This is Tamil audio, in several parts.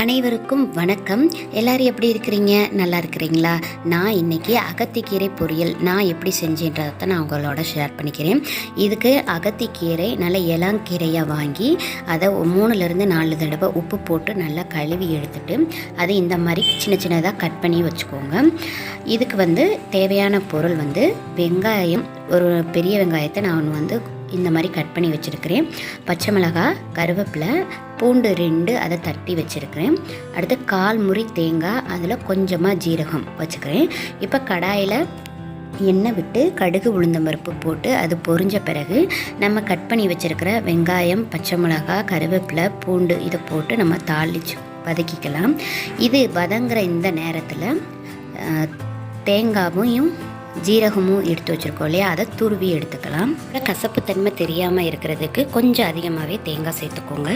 அனைவருக்கும் வணக்கம். எல்லாரும் எப்படி இருக்கிறீங்க? நல்லா இருக்கிறீங்களா? நான் இன்றைக்கி அகத்திக்கீரை பொரியல் நான் எப்படி செஞ்சேன்றதை நான் உங்களோட ஷேர் பண்ணிக்கிறேன். இதுக்கு அகத்திக்கீரை நல்ல இளங்கீரையாக வாங்கி அதை 3லேருந்து 4 தடவை உப்பு போட்டு நல்லா கழுவி எடுத்துட்டு அதை இந்த மாதிரி சின்ன சின்னதாக கட் பண்ணி வச்சுக்கோங்க. இதுக்கு தேவையான பொருள் வெங்காயம், ஒரு பெரிய வெங்காயத்தை நான் இந்த மாதிரி கட் பண்ணி வச்சுருக்கிறேன். பச்சை மிளகாய், கருவேப்பிலை, பூண்டு 2 அதை தட்டி வச்சுருக்கிறேன். அடுத்து 1/4 முறி தேங்காய், அதில் கொஞ்சமாக ஜீரகம் வச்சுக்கிறேன். இப்போ கடாயில் எண்ணெய் விட்டு கடுகு உளுந்தம்பருப்பு போட்டு அது பொரிஞ்ச பிறகு நம்ம கட் பண்ணி வச்சுருக்கிற வெங்காயம், பச்சை மிளகாய், கருவேப்பிலை, பூண்டு இதை போட்டு நம்ம தாளித்து வதக்கிக்கலாம். இது வதங்குற இந்த நேரத்தில் தேங்காயும் ஜீரகமும் எடுத்து வச்சுருக்கோம் இல்லையா, அதை துருவி எடுத்துக்கலாம். கசப்பு தன்மை தெரியாமல் இருக்கிறதுக்கு கொஞ்சம் அதிகமாகவே தேங்காய் சேர்த்துக்கோங்க.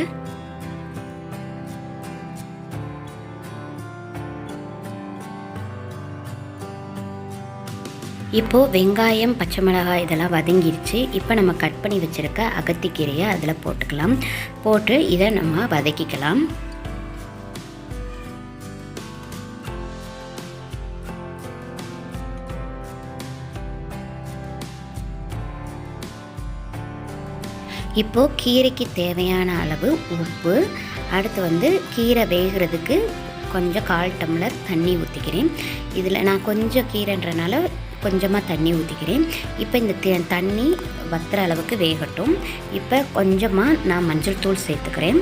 இப்போது வெங்காயம், பச்சை மிளகாய் இதெல்லாம் வதங்கிடுச்சு. இப்போ நம்ம கட் பண்ணி வச்சுருக்க அகத்திக்கீரையை அதில் போட்டுக்கலாம். போட்டு இதை நம்ம வதக்கிக்கலாம். இப்போது கீரைக்கு தேவையான அளவு உப்பு, அடுத்து கீரை வேகிறதுக்கு கொஞ்சம் 1/4 டம்ளர் தண்ணி ஊற்றிக்கிறேன். இதில் நான் கொஞ்சம் கீரைன்றனால கொஞ்சமாக தண்ணி ஊற்றிக்கிறேன். இப்போ இந்த தண்ணி வத்துற அளவுக்கு வேகட்டும். இப்போ கொஞ்சமாக நான் மஞ்சள் தூள் சேர்த்துக்கிறேன்.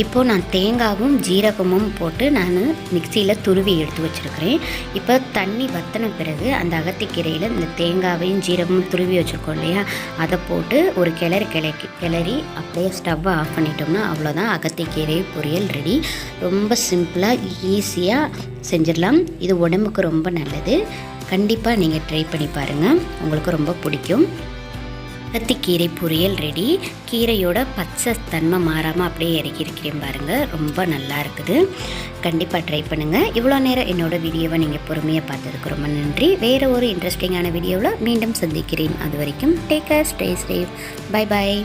இப்போது நான் தேங்காயும் ஜீரகமும் போட்டு நான் மிக்சியில் துருவி எடுத்து வச்சுருக்கிறேன். இப்போ தண்ணி வற்றின பிறகு அந்த அகத்திக்கீரையில் இந்த தேங்காவையும் ஜீரகமும் துருவி வச்சுருக்கோம் இல்லையா, அதை போட்டு ஒரு கிளறி அப்படியே ஸ்டவ்வை ஆஃப் பண்ணிட்டோம்னா அவ்வளோதான், அகத்திக்கீரை பொரியல் ரெடி. ரொம்ப சிம்பிளாக ஈஸியாக செஞ்சிடலாம். இது உடம்புக்கு ரொம்ப நல்லது. கண்டிப்பாக நீங்கள் ட்ரை பண்ணி பாருங்கள், உங்களுக்கு ரொம்ப பிடிக்கும். அகத்திக்கீரை பொரியல் ரெடி. கீரையோட பச்சை தன்மை மாறாமல் அப்படியே இறக்கியிருக்கிறேன் பாருங்கள், ரொம்ப நல்லா இருக்குது. கண்டிப்பாக ட்ரை பண்ணுங்கள். இவ்வளோ நேரம் என்னோடய வீடியோவை நீங்கள் பொறுமையாக பார்த்ததுக்கு ரொம்ப நன்றி. வேறு ஒரு இன்ட்ரெஸ்டிங்கான வீடியோவில் மீண்டும் சந்திக்கிறேன். அது வரைக்கும் take care, stay safe, bye bye.